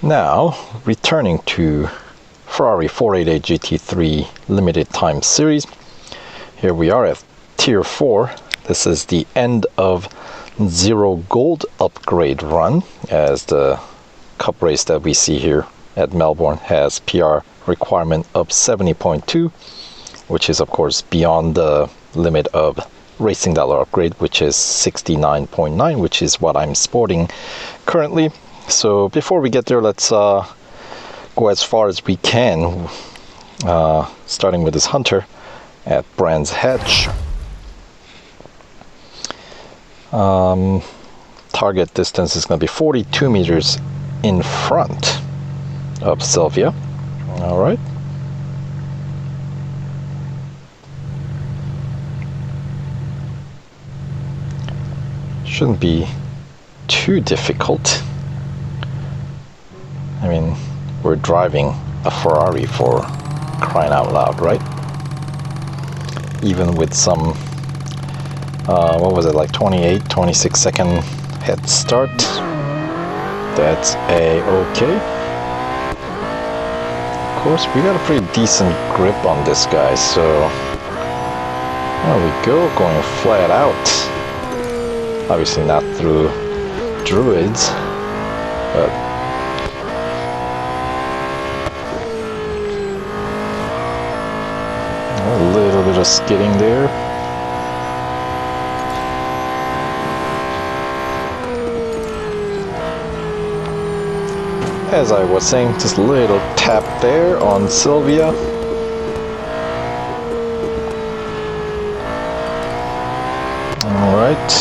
Now, returning to Ferrari 488 GT3 Limited Time Series. Here we are at Tier 4. This is the end of Zero Gold upgrade run, as the Cup race that we see here at Melbourne has PR requirement of 70.2, which is of course beyond the limit of Racing Dollar upgrade, which is 69.9, which is what I'm sporting currently. So before we get there, let's go as far as we can, starting with this Hunter at Brands Hatch. Target distance is going to be 42 meters in front of Sylvia. All right. Shouldn't be too difficult. I mean, we're driving a Ferrari, for crying out loud, right? Even with some, what was it, like 26 second head start. That's a-okay. Of course, we got a pretty decent grip on this guy, so there we go, going flat out. Obviously not through druids, but a little bit of skidding there. As I was saying, just a little tap there on Sylvia. All right.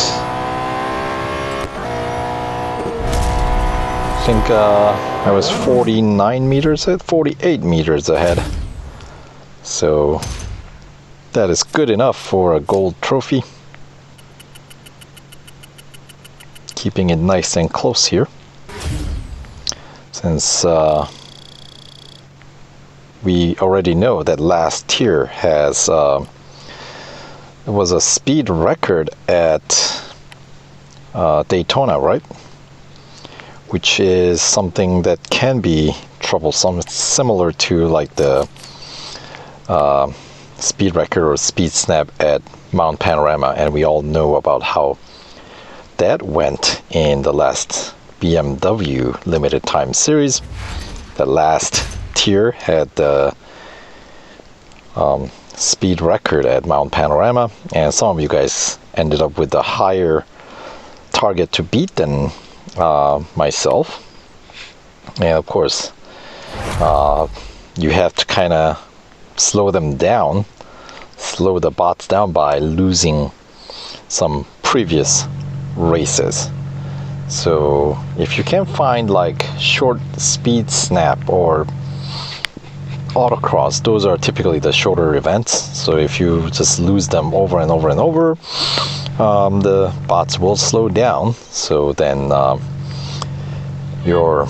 I think I was 48 meters ahead. So that is good enough for a gold trophy. Keeping it nice and close here, since we already know that last tier has it was a speed record at Daytona, right? Which is something that can be troublesome. It's similar to like the speed record or speed snap at Mount Panorama, and we all know about how that went in the last BMW limited time series. The last tier had the speed record at Mount Panorama, and some of you guys ended up with a higher target to beat than myself. And of course, you have to kind of slow them down, slow the bots down by losing some previous races. So if you can find like short speed snap or autocross, those are typically the shorter events. So if you just lose them over and over and over, the bots will slow down. So then you'll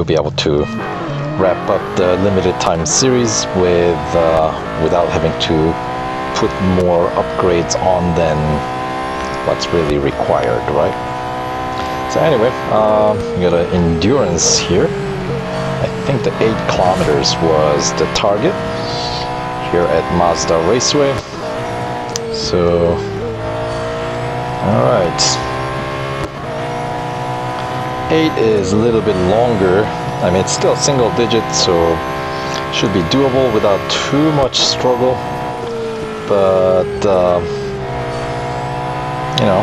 be able to wrap up the limited time series with without having to put more upgrades on than what's really required, right? So anyway, we got an endurance here. I think the 8 kilometers was the target here at Mazda Raceway. So, all right. 8 is a little bit longer. I mean, it's still single digit, so should be doable without too much struggle. But you know,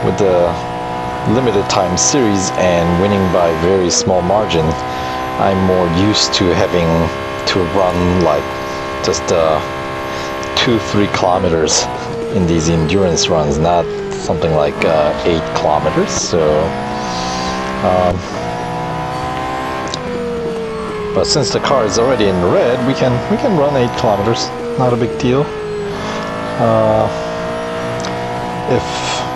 with the limited time series and winning by very small margin, I'm more used to having to run like just 2-3 kilometers in these endurance runs, not something like 8 kilometers. So but since the car is already in red, we can run 8 kilometers, not a big deal. If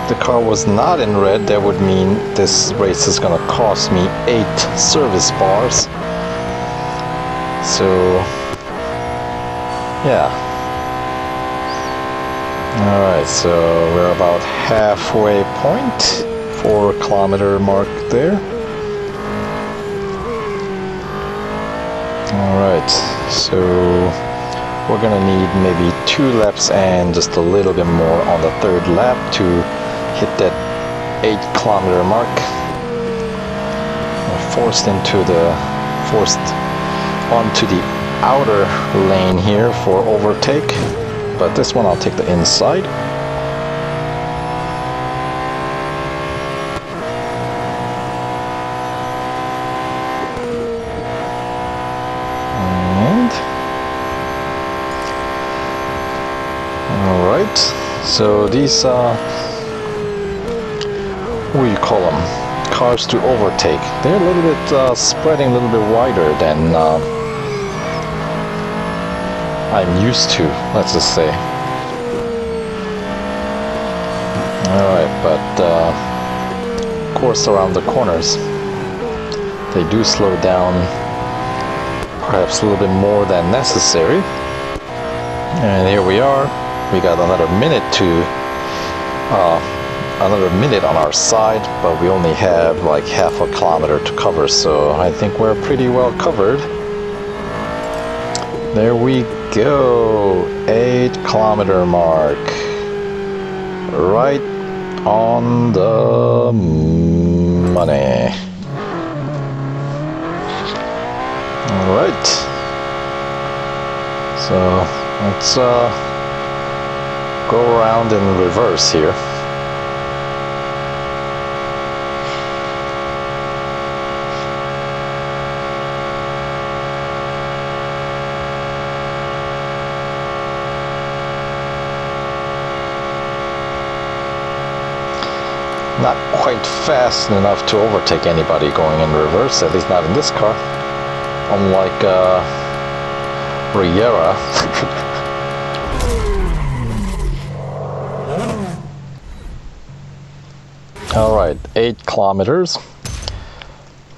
the car was not in red, that would mean this race is going to cost me 8 service bars. So yeah. Alright, so we're about halfway point, 4-kilometer mark there. Alright, so we're gonna need maybe 2 laps and just a little bit more on the 3rd lap to hit that 8-kilometer mark. We're forced onto the outer lane here for overtake, but this one I'll take the inside. Alright, so these what do you call them? Cars to overtake. They're a little bit spreading a little bit wider than I'm used to, let's just say. Alright, but of course around the corners they do slow down perhaps a little bit more than necessary. And here we are. We got another minute on our side, but we only have like half a kilometer to cover, so I think we're pretty well covered. There we go, 8-kilometer mark, right on the money. All right, so let's go around in reverse here. Not quite fast enough to overtake anybody going in reverse, at least not in this car. Unlike Riera. Alright, 8 kilometers.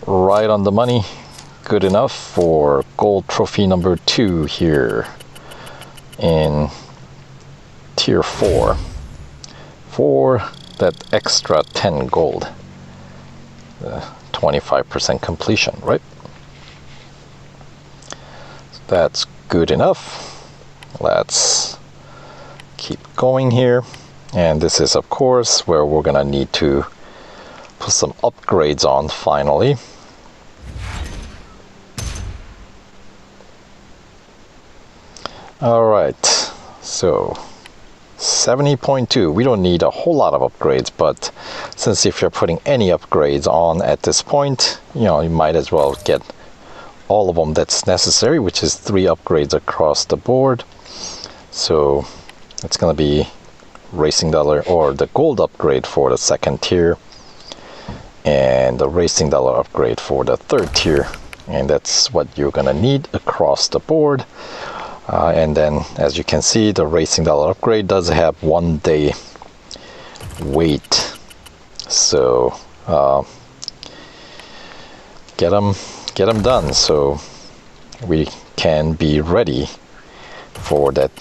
Right on the money. Good enough for gold trophy number 2 here in tier 4. For that extra 10 gold. 25% completion, right? So that's good enough. Let's keep going here. And this is, of course, where we're gonna need to put some upgrades on finally. Alright, so 70.2. We don't need a whole lot of upgrades, but since if you're putting any upgrades on at this point, you know, you might as well get all of them that's necessary, which is 3 upgrades across the board. So it's gonna be racing dollar or the gold upgrade for the 2nd tier and the racing dollar upgrade for the 3rd tier, and that's what you're gonna need across the board. And then as you can see, the racing dollar upgrade does have 1 day wait, so get them done so we can be ready for that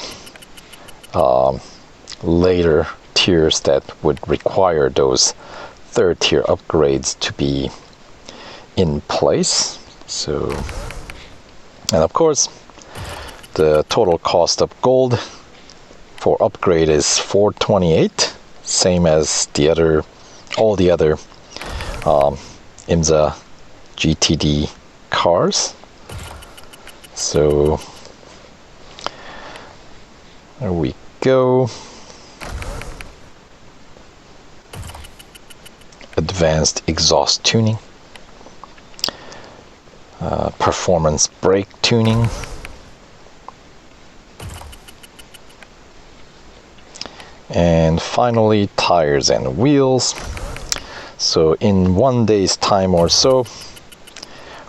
later tiers that would require those 3rd tier upgrades to be in place. So, and of course the total cost of gold for upgrade is 428, same as all the other IMSA GTD cars. So there we go. Advanced exhaust tuning, performance brake tuning, and finally tires and wheels. So in 1 day's time or so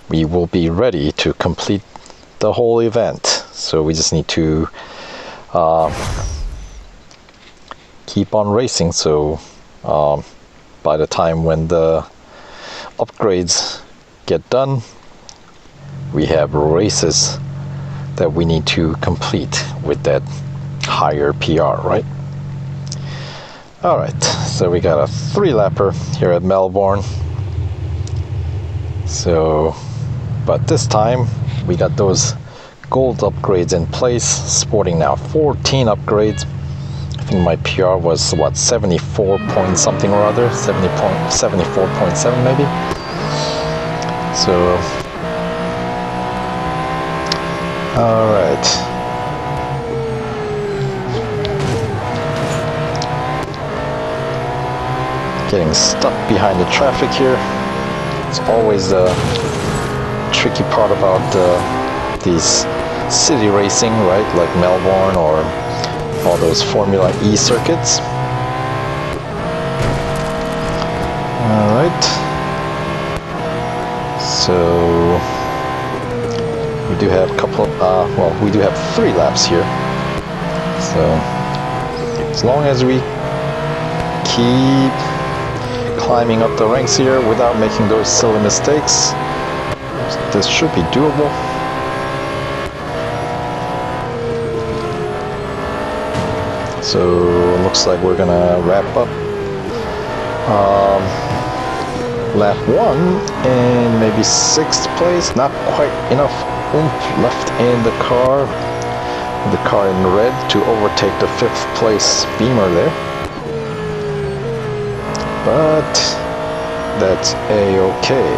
we will be ready to complete the whole event. So we just need to keep on racing, so by the time when the upgrades get done, we have races that we need to complete with that higher PR, right? Alright, So we got a 3-lapper here at Melbourne. So, but this time we got those gold upgrades in place, sporting now 14 upgrades. I think my PR was what, 74 point something or other, 74.7 maybe. So, all right. Getting stuck behind the traffic here. It's always the tricky part about these city racing, right? Like Melbourne or all those Formula E circuits. All right. So we do have a couple of, well, we do have 3 laps here. So as long as we keep climbing up the ranks here without making those silly mistakes, this should be doable. So looks like we're gonna wrap up lap 1 in maybe 6th place. Not quite enough oomph left in the car in red to overtake the 5th place Beamer there. But that's a-okay.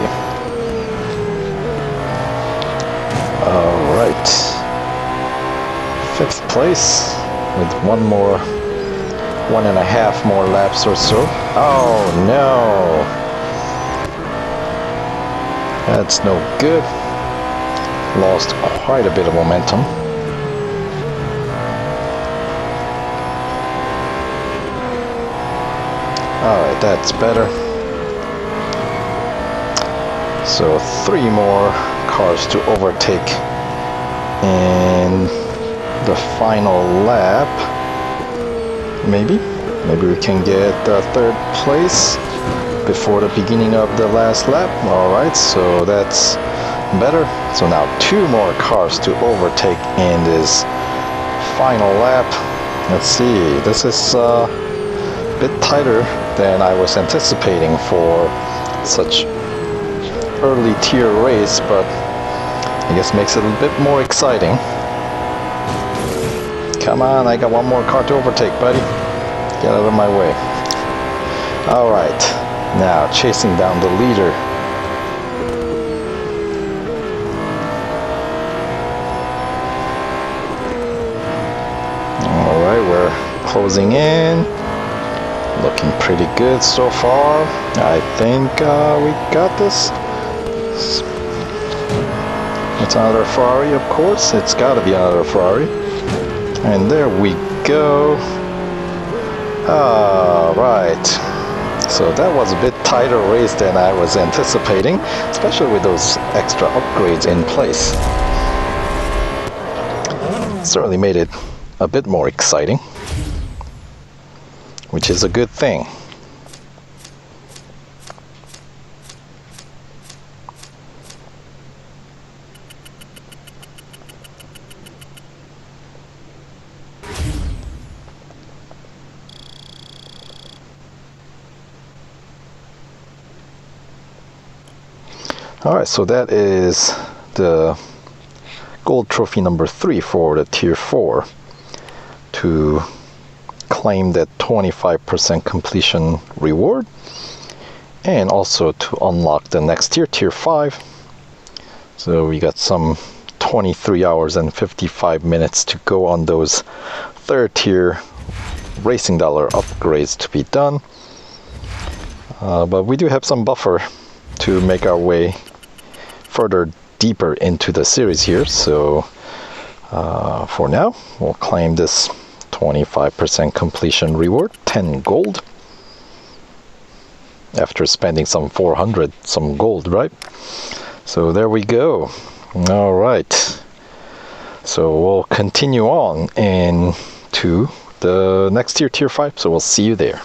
Alright. 5th place with 1.5 more laps or so. Oh no! That's no good. Lost quite a bit of momentum. Alright, that's better. So 3 more cars to overtake in the final lap. Maybe we can get 3rd place before the beginning of the last lap. Alright, so that's better. So now 2 more cars to overtake in this final lap. Let's see, this is a bit tighter than I was anticipating for such early tier race, but I guess makes it a bit more exciting. Come on, I got 1 more car to overtake, buddy. Get out of my way. Alright, now chasing down the leader. Alright, we're closing in. Looking pretty good so far. I think we got this. It's another Ferrari, of course. It's got to be another Ferrari. And there we go. Alright. So that was a bit tighter race than I was anticipating, especially with those extra upgrades in place. Certainly made it a bit more exciting, which is a good thing. Alright, so that is the gold trophy number 3 for the tier 4 to claim that 25% completion reward, and also to unlock the next tier, tier 5. So we got some 23 hours and 55 minutes to go on those 3rd tier racing dollar upgrades to be done. But we do have some buffer to make our way further deeper into the series here. So for now, we'll claim this 25% completion reward, 10 gold, after spending some 400 some gold, right? So there we go. All right, so we'll continue on into the next tier, tier 5, so we'll see you there.